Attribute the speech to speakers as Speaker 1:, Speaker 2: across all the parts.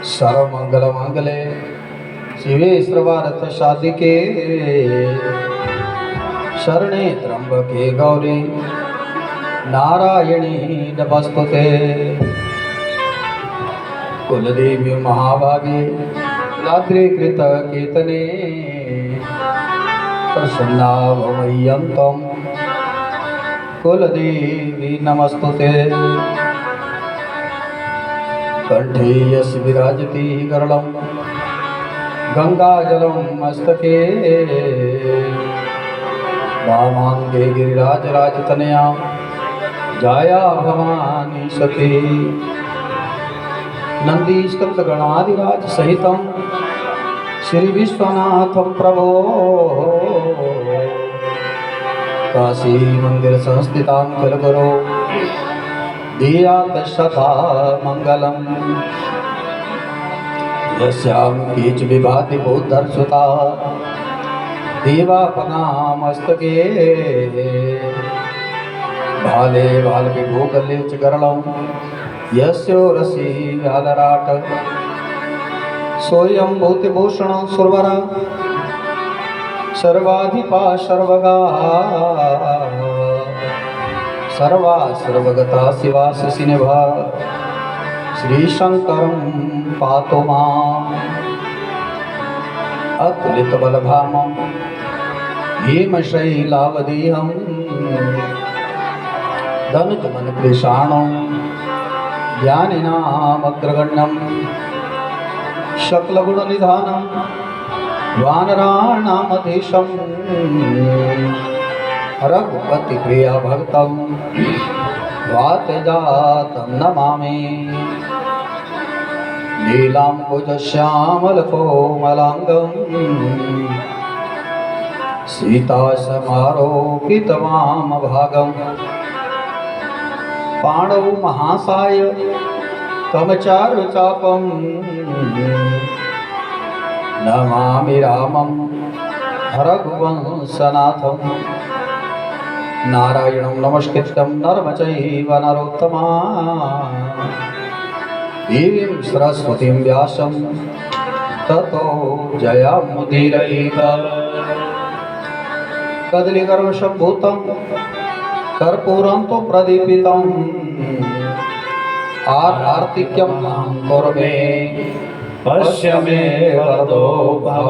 Speaker 1: सर्वमंगल मंगले शिवे सर्वार्थ साधिके शरणे त्र्यंबके गौरी नारायणी नमस्तुते। कुलदेवी महाभागे रात्रि कृत कीर्तने प्रसन्ना भवयन्तं कुलदेवी नमस्तुते। कंठे यश विराजति गरलं गंगाजलं मस्तके वामांगे गिरिराजराजतनया जाया भवानी सती। नंदीस्कंदगणादिराज सहितं श्री विश्वनाथं प्रभो काशी मंदिर संस्थितां कुलगुरो धियातशता मंगलम। यस्यां कीच विभाति बुद्धर्सुता देवापनामस्तके भाले भाल विभूगले च गरलं यस्यो रसी व्यालराट सोयं भूतिभूषणं सुरवरा सर्वाधिपा सर्वगा सर्वा सर्वगता शिवा शशिनिभा श्रीशंकरं पातु माम्। अतुलितबलधामं भीमशैलावदेहं धनुजमनकृशाणं ज्ञानिनामग्रगण्यं शकलगुणनिधानं वानराणामधीशं रघुपति प्रिय भक्तं वातजातं नमामि। नीलाम्बुजश्यामलकोमलाङ्गं सीतासमारोपितवामभागं पाणौ महासाय कमचारुचापं नमामि रामं रघुवंशनाथं। नारायणं नमस्कृत्यं नरं चैव नरोत्तमं देवीं सरस्वतीं व्यासं ततो जयमुदीरयेत्। कदलीगर्भसम्भूतं कर्पूरं तु प्रदीपितम् आर्तिक्यं कुर्मे पश्य मे वरदो भव।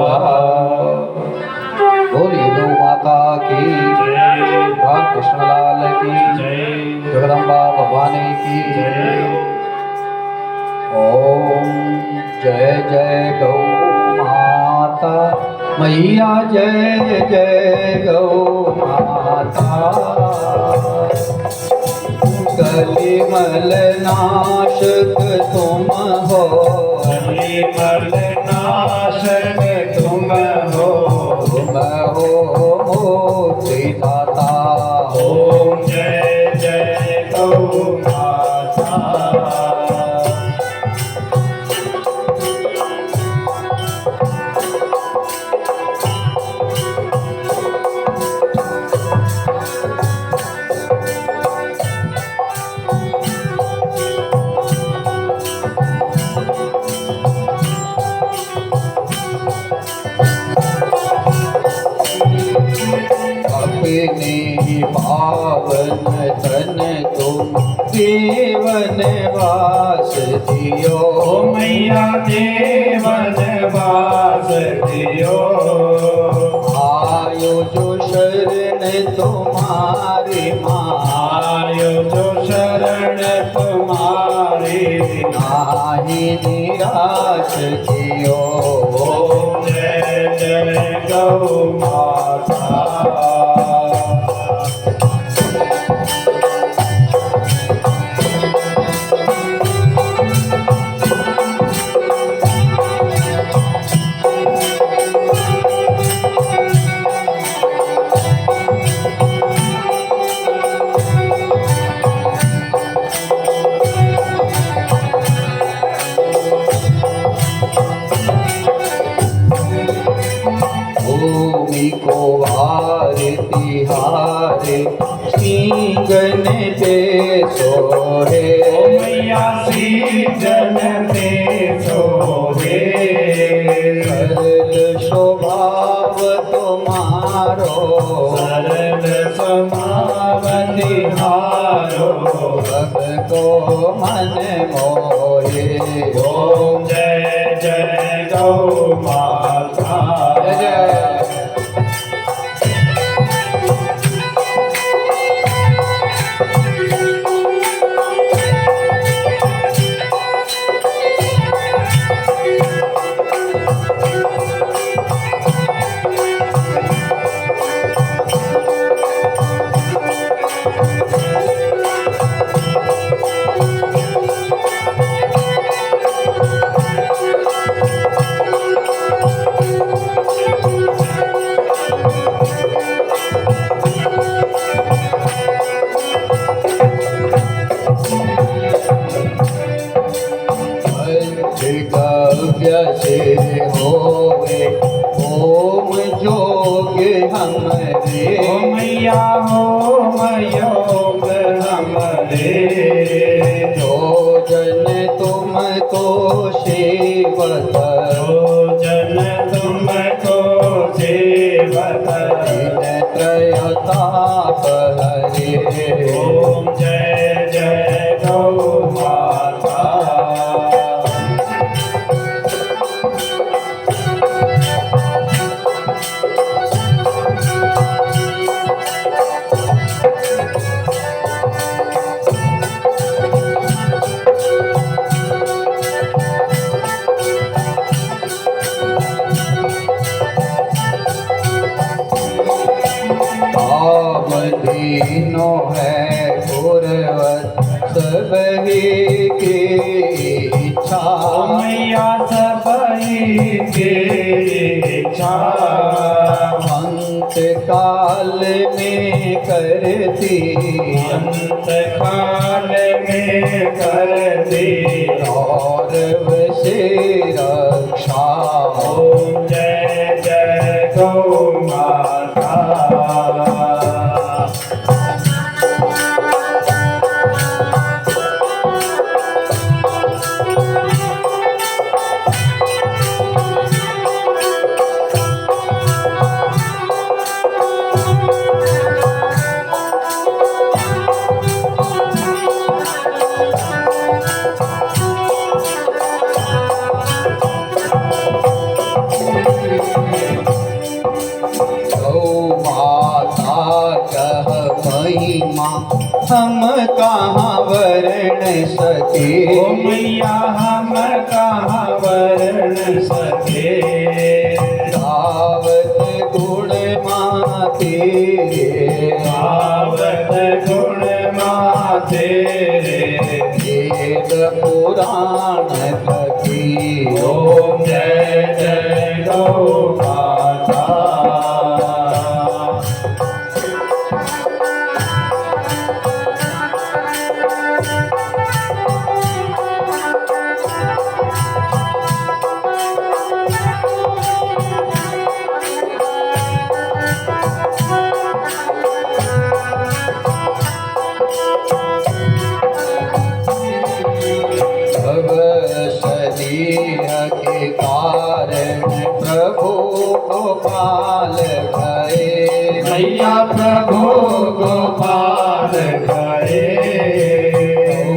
Speaker 1: बोलिए गौ माता की जय, कृष्णलाल की जय, जगदम्बा भवानी की जय। ओम जय जय गौ माता मैया, जय जय गौ माता। कलिमल नाशक तुम हो, कलिमल नाशक तुम हो, तुम हो मुक्तिदाता। ओम जय जय गौ माता। अपने पावन तन तुम देवन वास दियो, मैया देवन वास दियो। आयो जो शरण तुम्हारी माँ, आयो जो शरण तुम्हारी नाही निराश कियो। जय जय गौ माता। भूमि को भारती हारे सींगन पे सोहे, मैया सींगन पे सोहे।
Speaker 2: ओम जय जय गौ माता।
Speaker 1: जय जय। से होवे ओम जोग हमरे।
Speaker 2: ओ मैया ओम योग हमरे।
Speaker 1: जो जन तुमको सेवत,
Speaker 2: जो जन तुमको सेवत,
Speaker 1: दीन त्रयताप हरे।
Speaker 2: ओम जय जय गौ माता।
Speaker 1: दीनो है पूर्वत सबही की इच्छा।
Speaker 2: मैया सबही की इच्छा।
Speaker 1: अंत काल में करती,
Speaker 2: अंत काल में करती,
Speaker 1: और वसे रक्षा।
Speaker 2: ओम जय जय गौ माता।
Speaker 1: महिमा हम कहाँ वर्ण सके।
Speaker 2: ओ मैया हम कहाँ वर्ण सके।
Speaker 1: गावत गुण माँ तेरे,
Speaker 2: गावत गुण माँ तेरे,
Speaker 1: वेद पुराण कथी।
Speaker 2: ओम जय जय गौ माता।
Speaker 1: के कारण प्रभु गोपाल गए।
Speaker 2: मैया प्रभु गोपाल गए।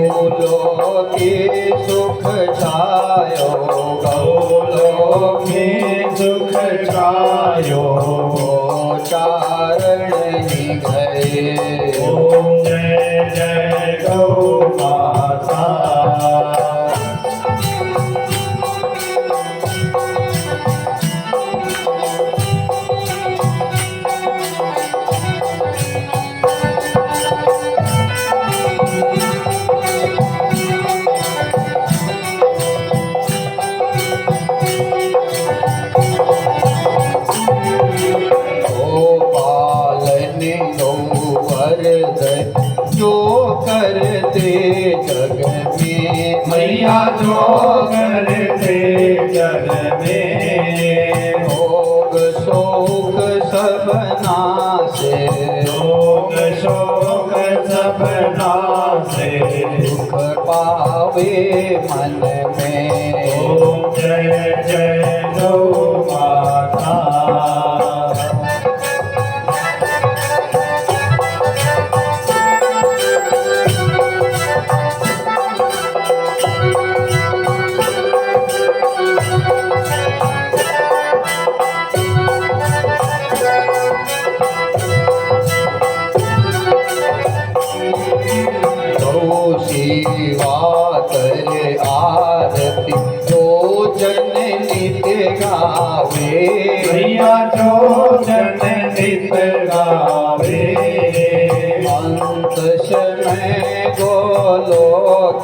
Speaker 1: गौलों के सुख छायो,
Speaker 2: गौलों के सुख छायो,
Speaker 1: चारण ही गए।
Speaker 2: ओम जय जय गौ माता।
Speaker 1: जो करते जग में,
Speaker 2: मैया जो करते जग में,
Speaker 1: भोग शोक सब नासे।
Speaker 2: भोग शोक सब नासे,
Speaker 1: दुख पावे मन में।
Speaker 2: ओम जय जय गौ माता।
Speaker 1: जन नित्य गावे
Speaker 2: भैया जो जन नित गावे
Speaker 1: अंत समय गोलो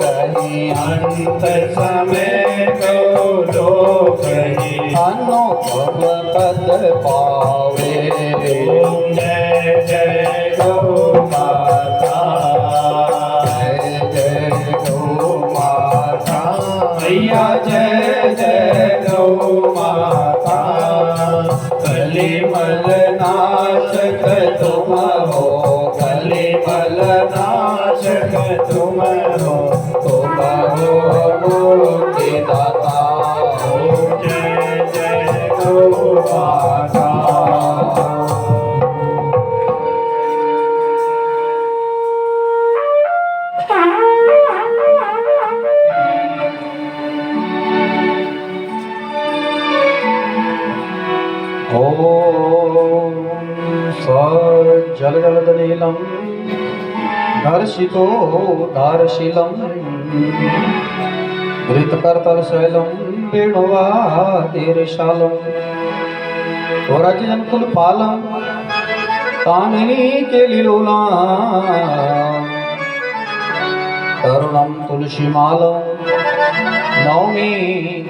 Speaker 1: कहीं
Speaker 2: अंत समय को लोग ही
Speaker 1: अनुभव पद पावे
Speaker 2: ओम जय जय गौ माता
Speaker 1: जय जय गौ माता
Speaker 2: भैया जय जय गौ माता कलिमल नाशक तुम हो कलिमल नाशक तुम हो
Speaker 1: तुम हो मुक्ति दाता
Speaker 2: ओम जय जय गौ माता
Speaker 1: ॐ सज्जलजलदनीलं दर्शितो दारशीलं धृतकर्तलशैलं वेणुवादिर्शालं स्वराज्यजनकुलपालं कामिनी केलिलोला तरुणं तुलसीमालं नौमी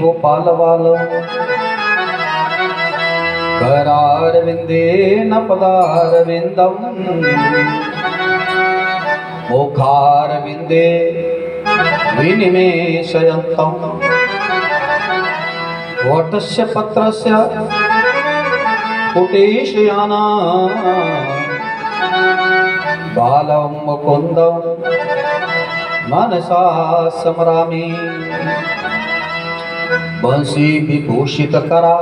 Speaker 1: गोपालबालं करारविन्दे न पदारविन्दम् मुखारविन्दे विनिमेषयन्तम् वटस्य पत्रस्य कुटेशयाना बालं मुकुन्दं मनसा स्मरामि वंशी विभूषितकरा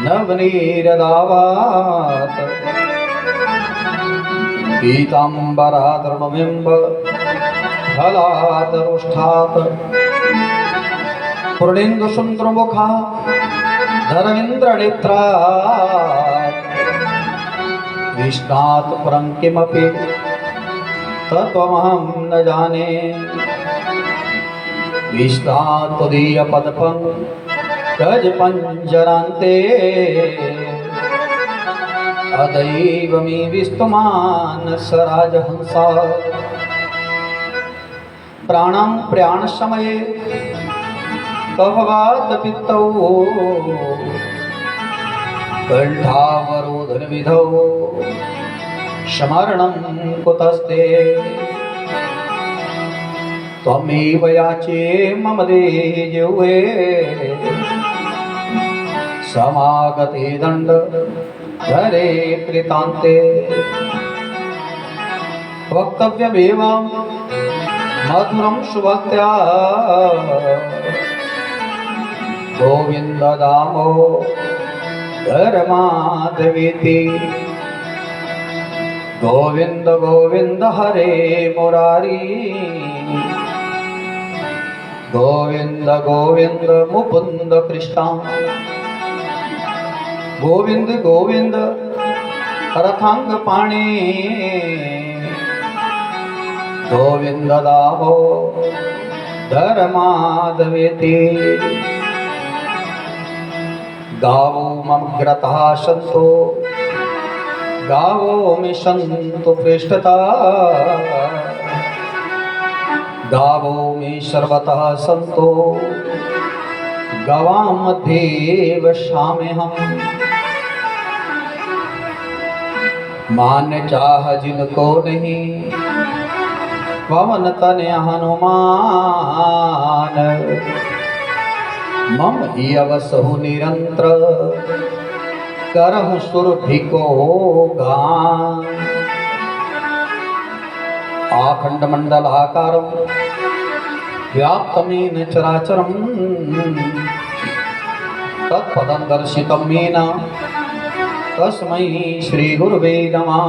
Speaker 1: नवनीरदावात पीताम्बरादृणबिम्ब फलादरुष्ठात् पूर्णेन्दुसुन्दरमुखा धर्मेन्द्रनेत्रात् कृष्णात् परं किमपि तत्त्वमहं न जाने कृष्णात् त्वदीयपदपं गजपञ्जरान्ते अदैव मे विस्तुमान् स राजहंसा प्राणं प्रयाणसमये कभवातपित्तौ कण्ठावरोधनविधौ स्मरणं कुतस्ते त्वमेव याचे मम देजवे समागते दण्ड धरे कृतान्ते वक्तव्यमेव मधुरं सुभक्त्या गोविन्द दामोदर माधवेति गोविन्द गोविन्द हरे मुरारी गोविन्द गोविन्द मुकुन्द कृष्ण गोविन्द गोविन्द रथांग पाणी गोविन्द दामोदर माधवेति गावो मम ग्रतः सन्तो गावो मे सन्तु पृष्ठता गावो मे सर्वतः सन्तो गवां मध्ये वसाम्यहम् मान चाह जिनको नहीं पवन तनय हनुमान मम ही अवसहु निरंतर करहु सुरभिको गान आखंड मंडलाकारं व्याप्तमेन चराचरं तत्पदं दर्शितं येन तस्मै श्री गुरुवे नमः।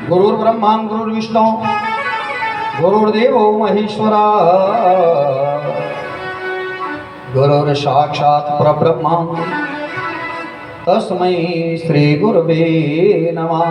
Speaker 1: गुरुर्ब्रह्मा गुरुर्विष्णु गुरुर्देवो महेश्वरा गुरुर्साक्षात् परब्रह्म तस्मै श्री गुरुवे नमः।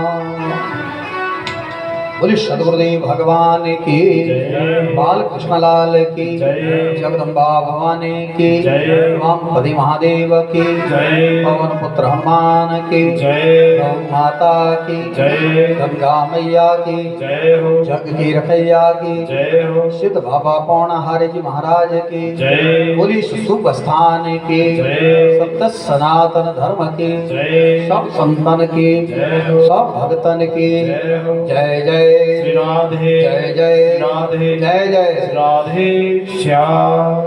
Speaker 1: बोले सदगुरुदेव भगवान की
Speaker 2: जय।
Speaker 1: बाल कृष्णलाल की
Speaker 2: जय।
Speaker 1: जगदम्बा भवानी की
Speaker 2: जय।
Speaker 1: वामपति महादेव की
Speaker 2: जय।
Speaker 1: पवन पुत्र हनुमान की
Speaker 2: जय।
Speaker 1: गौ माता की
Speaker 2: जय।
Speaker 1: गंगा मैया की
Speaker 2: जय हो।
Speaker 1: जग की रखैया की
Speaker 2: जय हो।
Speaker 1: सिद्ध बाबा पौर्णहारी जी महाराज की
Speaker 2: जय।
Speaker 1: बोली शुभ स्थान की
Speaker 2: जय।
Speaker 1: सप्त सनातन धर्म की
Speaker 2: जय।
Speaker 1: सब संतन की
Speaker 2: जय हो।
Speaker 1: सब भगतन की
Speaker 2: जय हो।
Speaker 1: जय जय
Speaker 2: श्री राधे।
Speaker 1: जय जय
Speaker 2: राधे।
Speaker 1: जय जय
Speaker 2: श्री राधे श्याम।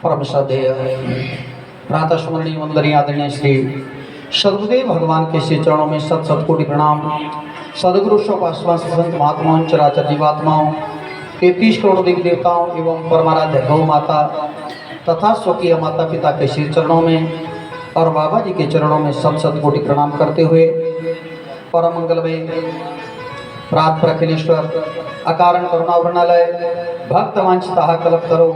Speaker 1: परम श्रद्धेय प्रातः स्मरणीय वंदनीय आदरणीय श्री सदगुरुदेव भगवान के श्री चरणों में सत सत कोटि प्रणाम। सदगुरु संत महात्माओं चराचर जीवात्माओं 33 करोड़ देवी देवताओं एवं परमाराध्य गौ माता तथा स्वकीय माता पिता के श्री चरणों में और बाबा जी के चरणों में सत सत कोटि प्रणाम करते हुए परम मंगलमय प्रात प्रखिलेश्वर अकारण करुणावरणालय भक्त वांछिता कल्प करो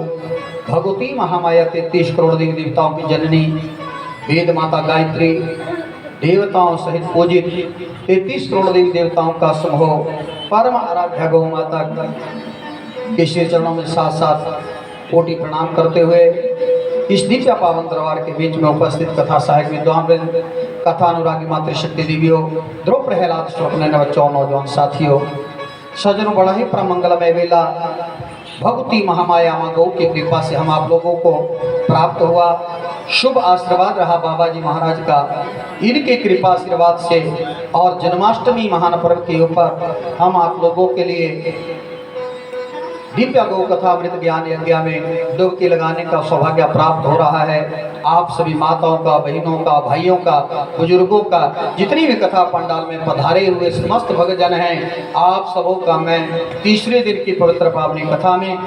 Speaker 1: भगवती महामाया 33 करोड़ देवी देवताओं की जननी वेद माता गायत्री देवताओं सहित पूजित 33 करोड़ देवी देवताओं का समूह परम आराध्या गौ माता के श्री चरणों में साथ साथ कोटि प्रणाम करते हुए इस दिव्य पावन दरबार के बीच में उपस्थित कथा सहायक विद्वान वृंद कथा अनुरागी मातृशक्ति देवियों ध्रुव प्रहलाद स्वप्न बच्चों नौजवान साथियों सजनों बड़ा ही प्रमंगलमय वेला भगवती महामाया माँ गौ की कृपा से हम आप लोगों को प्राप्त हुआ। शुभ आशीर्वाद रहा बाबा जी महाराज का इनके कृपा आशीर्वाद से और जन्माष्टमी महान पर्व के ऊपर हम आप लोगों के लिए दिव्य गौ कथा अमृत ज्ञान यज्ञ में डुबकी लगाने का सौभाग्य प्राप्त हो रहा है। आप सभी माताओं का, बहनों का, भाइयों का, बुजुर्गों का, जितनी भी कथा पंडाल में पधारे हुए समस्त भक्तजन हैं, आप सबों का मैं तीसरे दिन की पवित्र पावनी कथा में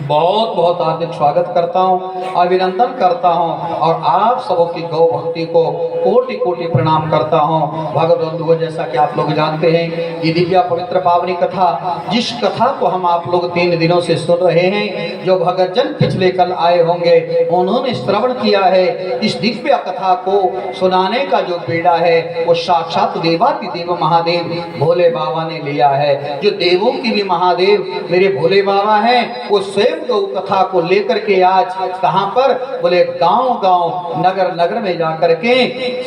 Speaker 1: बहुत बहुत हार्दिक स्वागत करता हूँ, अभिनंदन करता हूँ और आप सबों की गौ भक्ति को कोटि कोटि प्रणाम करता हूँ। भगवत बंधुओं, जैसा कि आप लोग जानते हैं ये दिव्य पवित्र पावनी कथा, जिस कथा को हम आप लोग 3 दिनों से सुन रहे हैं, जो भगतजन पिछले कल आए होंगे उन्होंने श्रवण किया है। इस दिव्य कथा को सुनाने का जो पीड़ा है वो साक्षात देवातिदेव महादेव भोले बाबा ने लिया है। जो देवों की भी महादेव मेरे भोले बाबा हैं, वो स्वयं गौ कथा को लेकर के आज कहां पर, बोले गांव गांव नगर नगर में जाकर के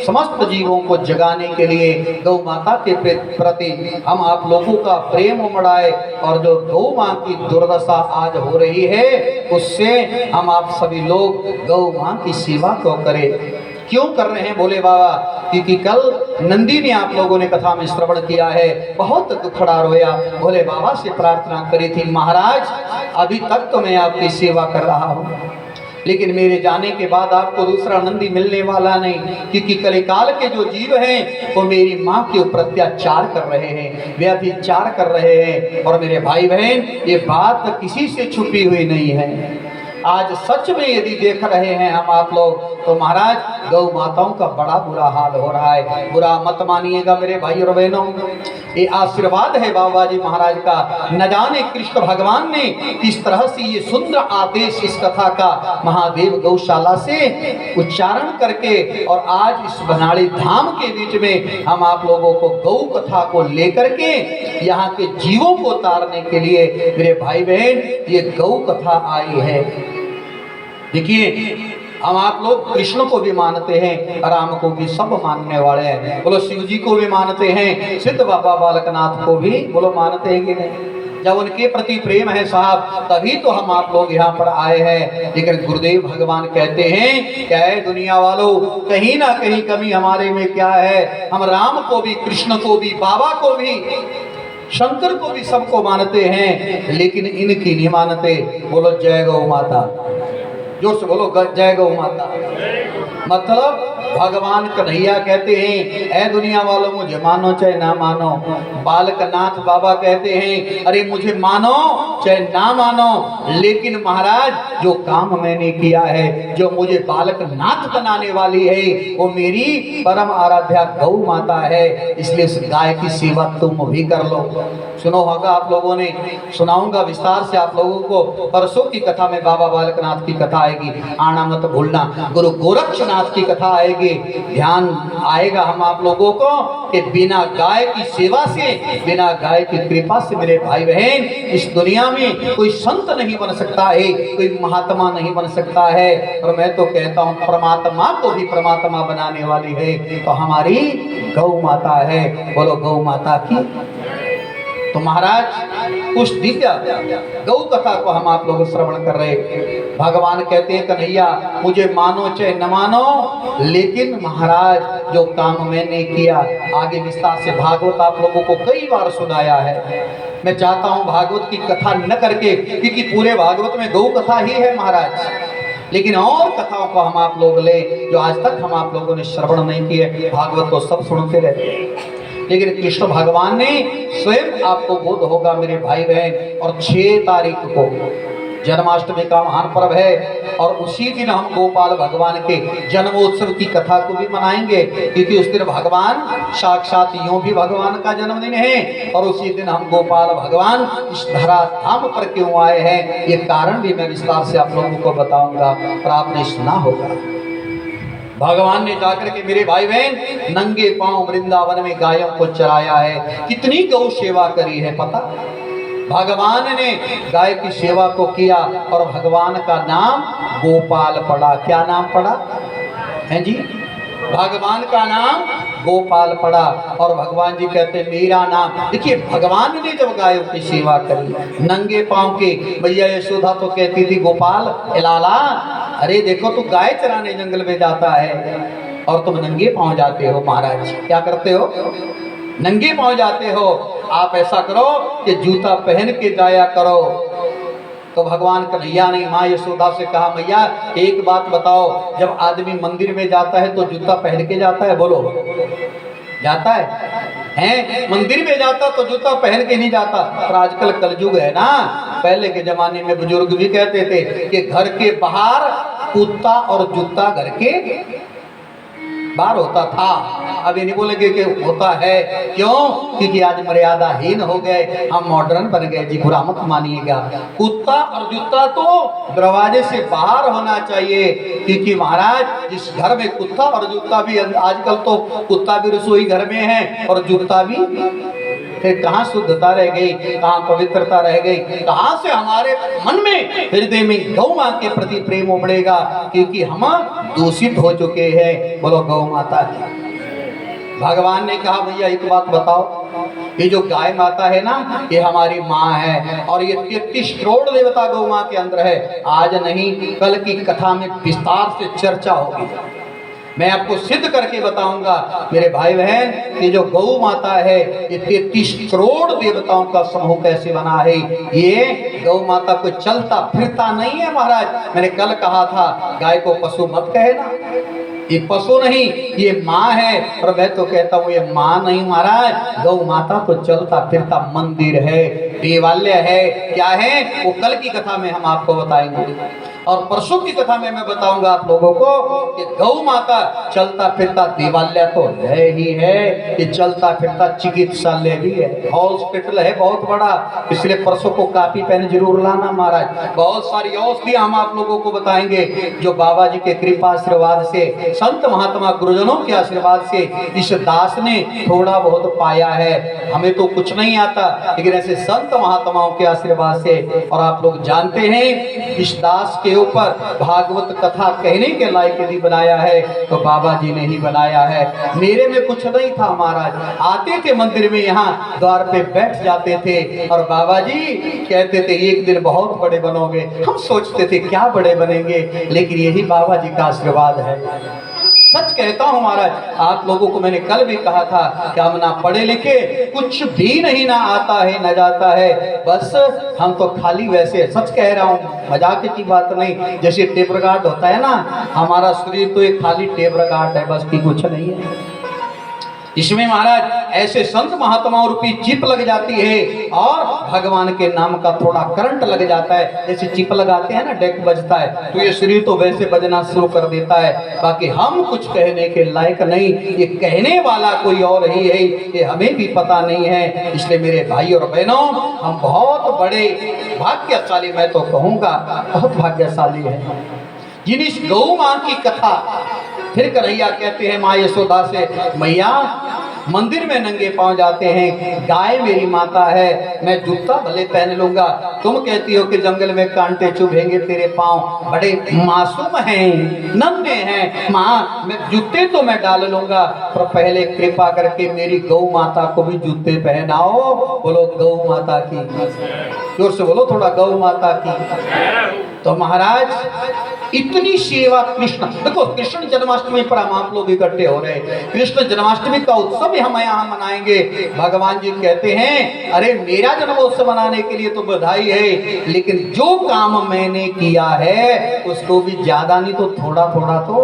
Speaker 1: समस्त जीवों को जगाने के लिए गौ माता के प्रति हम आप लोगों का प्रेम उमड़ाए और जो गौ मां की दुर्दशा आज हो रही है उससे हम आप सभी लोग गौ मां की सेवा को करें। क्यों कर रहे हैं भोले बाबा? क्योंकि कल नंदी ने आप लोगों ने कथा में श्रवण किया है, बहुत दुखड़ा रोया, भोले बाबा से प्रार्थना करी थी, महाराज अभी तक तो मैं आपकी सेवा कर रहा हूँ, लेकिन मेरे जाने के बाद आपको दूसरा नंदी मिलने वाला नहीं, क्योंकि कलिकाल के जो जीव हैं वो मेरी माँ के ऊपर अत्याचार कर रहे हैं, व्यभिचार कर रहे हैं। और मेरे भाई बहन, ये बात किसी से छुपी हुई नहीं है। आज सच में यदि देख रहे हैं हम आप लोग, तो महाराज गौ माताओं का बड़ा बुरा हाल हो रहा है। बुरा मत मानिएगा मेरे भाई और बहनों, ये आशीर्वाद है बाबा जी महाराज का। न जाने कृष्ण भगवान ने किस तरह से ये सुंदर आदेश इस कथा का महादेव गौशाला से उच्चारण करके और आज इस बनाड़ी धाम के बीच में हम आप लोगों को गौ कथा को लेकर के यहाँ के जीवों को उतारने के लिए मेरे भाई बहन ये गौ कथा आई है। देखिए, हम आप लोग कृष्ण को भी मानते हैं, राम को भी सब मानने वाले हैं, बोलो शिव जी को भी मानते हैं, सिद्ध बाबा बालकनाथ को भी बोलो मानते हैं कि नहीं? जब उनके प्रति प्रेम है साहब, तभी तो हम आप लोग यहाँ पर आए हैं। लेकिन गुरुदेव भगवान कहते हैं, क्या है दुनिया वालों, कहीं ना कहीं कमी हमारे में क्या है, हम राम को भी, कृष्ण को भी, बाबा को भी, शंकर को भी सबको मानते हैं, लेकिन इनकी नहीं मानते। बोलो जय गौ माता, जोर से बोलो जय गौ माता। मतलब भगवान कन्हैया कहते हैं, ऐ दुनिया वालों मुझे मानो चाहे ना मानो। बालकनाथ बाबा कहते हैं, अरे मुझे मानो चाहे ना मानो, लेकिन महाराज जो काम मैंने किया है, जो मुझे बालकनाथ बनाने वाली है, वो मेरी परम आराध्या गौ माता है। इसलिए इस गाय की सेवा तुम भी कर लो। सुनो होगा आप लोगों ने, सुनाऊंगा विस्तार से आप लोगों को। परसों की कथा में बाबा बालकनाथ की कथा आएगी, आना मत भूलना। गुरु गोरक्षनाथ गोनाथ की कथा आएगी, ध्यान आएगा हम आप लोगों को कि बिना गाय की सेवा से, बिना गाय की कृपा से मेरे भाई बहन इस दुनिया में कोई संत नहीं बन सकता है, कोई महात्मा नहीं बन सकता है। और मैं तो कहता हूँ परमात्मा को भी परमात्मा बनाने वाली है तो हमारी गौ माता है। बोलो गौ माता की। तो महाराज उस दिव्य गौ कथा को हम आप लोग श्रवण कर रहे। भगवान कहते हैं कन्हैया मुझे मानो चाहे न मानो, लेकिन महाराज जो काम मैंने किया, आगे विस्तार से भागवत आप लोगों को कई बार सुनाया है। मैं चाहता हूं भागवत की कथा न करके, क्योंकि पूरे भागवत में गौ कथा ही है महाराज, लेकिन और कथाओं को हम आप लोग ले जो आज तक हम आप लोगों ने श्रवण नहीं किए। भागवत को सब सुनते रहते हैं, लेकिन कृष्ण भगवान ने स्वयं आपको बोध होगा मेरे भाई बहन। और 6 तारीख को जन्माष्टमी का महान पर्व है और उसी दिन हम गोपाल भगवान के जन्मोत्सव की कथा को भी मनाएंगे, क्योंकि उस दिन भगवान साक्षात यूं भी भगवान का जन्मदिन है। और उसी दिन हम गोपाल भगवान इस धरा धाम पर क्यों आए हैं, ये कारण भी मैं विस्तार से आप लोगों को बताऊंगा और आपने सुना होगा। भगवान ने जाकर के मेरे भाई बहन नंगे पांव वृंदावन में गायों को चराया है। कितनी गौ सेवा करी है पता। भगवान ने गाय की सेवा को किया और भगवान का नाम गोपाल पड़ा। क्या नाम पड़ा है जी? भगवान का नाम गोपाल पड़ा। और भगवान जी कहते मेरा नाम। देखिए भगवान ने जब गायों की सेवा करी नंगे पांव के, भैया यशोदा तो कहती थी गोपाल लाला अरे देखो तू गाय चराने जंगल में जाता है और तुम नंगे पांव जाते हो। महाराज क्या करते हो? नंगे पांव जाते हो। आप ऐसा करो कि जूता पहन के जाया करो। तो भगवान कन्हैया ने माँ यशोदा से कहा मैया एक बात बताओ, जब आदमी मंदिर में जाता है तो जूता पहन के जाता है? बोलो जाता है? मंदिर में जाता तो जूता पहन के नहीं जाता। पर आजकल कलयुग है ना। पहले के जमाने में बुजुर्ग भी कहते थे कि घर के बाहर कुत्ता और जूता घर के बाहर होता था। अब ये नहीं बोलेंगे कि होता है। क्यों? क्योंकि आज मर्यादाहीन हो गए, हम मॉडर्न बन गए जी, बुरा मत मानिएगा। कुत्ता और जूता तो दरवाजे से बाहर होना चाहिए, क्योंकि महाराज जिस घर में कुत्ता और जूता भी, आजकल तो कुत्ता भी रसोई घर में है और जूता भी, फिर कहाँ शुद्धता रह गई, कहाँ पवित्रता रह गई, कहाँ से हमारे मन में हृदय में गौ माँ के प्रति प्रेम उमड़ेगा, क्योंकि हम दूषित हो चुके हैं। बोलो गौ माता की। भगवान ने कहा भैया एक बात बताओ, ये जो गाय माता है ना ये हमारी माँ है और ये 33 करोड़ देवता गौ माँ के अंदर है। आज नहीं कल की कथा में विस्तार से चर्चा होगी। मैं आपको सिद्ध करके बताऊंगा मेरे भाई बहन, ये जो गौ माता है ये 33 करोड़ देवताओं का समूह कैसे बना है। ये गौ माता को चलता फिरता नहीं है महाराज। मैंने कल कहा था गाय को पशु मत कहे ना, ये पशु नहीं ये माँ है। और मैं तो कहता हूँ ये माँ नहीं महाराज, गौ माता तो चलता फिरता मंदिर है, देवालय है। क्या है वो कल की कथा में हम आपको बताएंगे। और परसों की कथा में मैं बताऊंगा आप लोगों को कि गौ माता चलता फिरता देवालय तो है ही है, ये चलता फिरता चिकित्सालय भी है, हॉस्पिटल है बहुत बड़ा। इसलिए परसों को कापी पेन जरूर लाना महाराज। बहुत सारी औषधियां हम आप लोगों को बताएंगे जो बाबा जी के कृपा आशीर्वाद से, संत महात्मा गुरुजनों के आशीर्वाद से इस दास ने थोड़ा बहुत पाया है। हमें तो कुछ नहीं आता, लेकिन ऐसे संत महात्माओं के आशीर्वाद से। और आप लोग जानते हैं इस दास के ऊपर भागवत कथा कहने के लायक यदि बनाया है तो बाबा जी ने ही बनाया है। मेरे में कुछ नहीं था महाराज, आते थे मंदिर में, यहाँ द्वार पे बैठ जाते थे और बाबा जी कहते थे एक दिन बहुत बड़े बनोगे। हम सोचते थे क्या बड़े बनेंगे, लेकिन यही बाबा जी का आशीर्वाद है। सच कहता हूँ महाराज, आप लोगों को मैंने कल भी कहा था कि हम ना पढ़े लिखे, कुछ भी नहीं ना आता है न जाता है, बस हम तो खाली वैसे, सच कह रहा हूँ मजाक की बात नहीं। जैसे टेप रिकॉर्ड होता है ना, हमारा शरीर तो एक खाली टेप रिकॉर्ड है, बस की कुछ नहीं है। इसमें महाराज ऐसे संत महात्माओं रूपी चिप लग जाती है और भगवान के नाम का थोड़ा करंट लग जाता है। जैसे चिप लगाते हैं ना, डेक बजता है तो ये शरीर तो वैसे बजना शुरू कर देता है। बाकी हम कुछ कहने के लायक नहीं, ये कहने वाला कोई और ही है, ये हमें भी पता नहीं है। इसलिए मेरे भाई और बहनों, हम बहुत बड़े भाग्यशाली, मैं तो कहूँगा बहुत भाग्यशाली है जिन इस गौ माँ की कथा फिर कन्हैया कहते हैं माँ यशोदा से, मैया मंदिर में नंगे पांव जाते हैं, गाय मेरी माता है, मैं जूता भले पहन लूंगा, तुम कहती हो कि जंगल में कांटे चुभेंगे तेरे पांव, बड़े मासूम हैं, नन्हे हैं, माँ मैं जूते तो मैं डाल लूंगा, पर पहले कृपा करके मेरी गौ माता को भी जूते पहनाओ। बोलो गौ माता की, जोर से बोलो थोड़ा, गौ माता की। तो महाराज इतनी सेवा कृष्ण, देखो कृष्ण जन्माष्टमी पर हम आप लोग इकट्ठे हो रहे हैं, कृष्ण जन्माष्टमी का उत्सव भी हम यहाँ मनाएंगे। भगवान जी कहते हैं अरे मेरा जन्मोत्सव मनाने के लिए तो बधाई है, लेकिन जो काम मैंने किया है उसको भी ज्यादा नहीं तो थोड़ा थोड़ा तो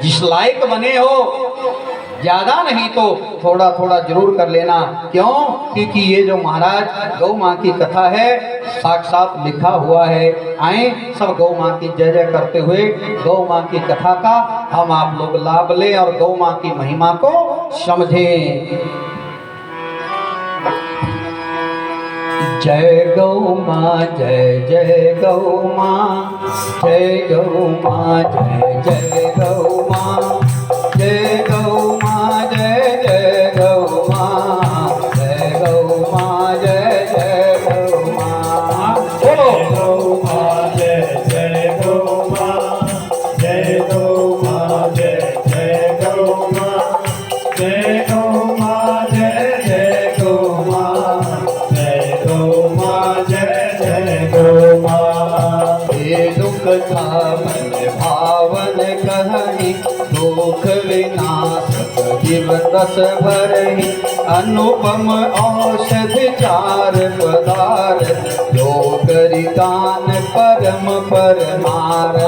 Speaker 1: जिस लायक बने हो, ज्यादा नहीं तो थोड़ा थोड़ा जरूर कर लेना। क्यों? क्योंकि ये जो महाराज गौ माँ की कथा है साक्षात लिखा हुआ है। आए सब गौ माँ की जय जय करते हुए गौ माँ की कथा का हम आप लोग लाभ लें और गौ माँ की महिमा को समझें। जय गौ माँ जय जय गौ माँ, जय गौ माँ जय जय गौ माँ, जय गौ माँ जय जय गौ माँ, जय गौ माँ जय जय गौ माँ। बोलो
Speaker 2: गौ माँ जय जय गौ माँ, जय गौ माँ जय जय गौ माँ, जय गौ माँ जय जय गौ माँ, जय गौ माँ जय जय गौ माँ।
Speaker 1: ये दुख था मन भावन कहनी, दुख विनाशक जीव रस भरहि, अनुपम औषधि चार पदार्थ, योग दान परम परमार्थ।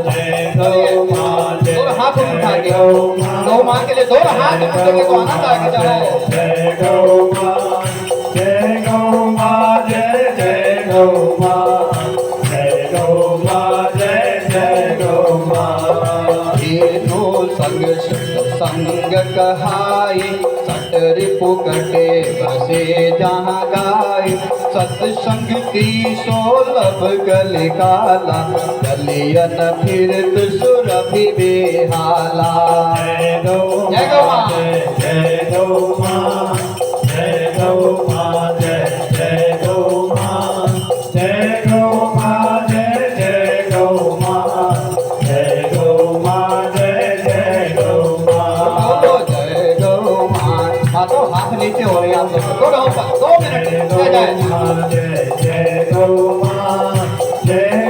Speaker 2: जय गौ माँ जय
Speaker 1: दो हाथ उठा के गौ माँ के लिए दो हाथ उठा के तो आनंद आके जाओ।
Speaker 2: जय गौ माँ, जय गौ माँ जय जय गौ माँ, जय गौ माँ जय जय गौ माँ।
Speaker 1: तीनों संग संग कहाई, सट रिपु कटे बसे जहाँ गाय, सत्संग की सोलभ कलिकाला, कलियन फिरत सुरभि बेहाला।
Speaker 2: जय गौ
Speaker 1: जय गौ माँ।
Speaker 2: जय गौ माँ, जय गौ माँ जय जय गौ माँ, जय गौ माँ जय जय गौ माँ, जय गौ माँ जय जय गौ माँ।
Speaker 1: बोलो जय गौ माँ। हाथों हाथ नीचे हो रहे हैं आप लोग, दो मिनट
Speaker 2: जय
Speaker 1: जय जय।
Speaker 2: गौ माँ जय जय गौ माँ, जय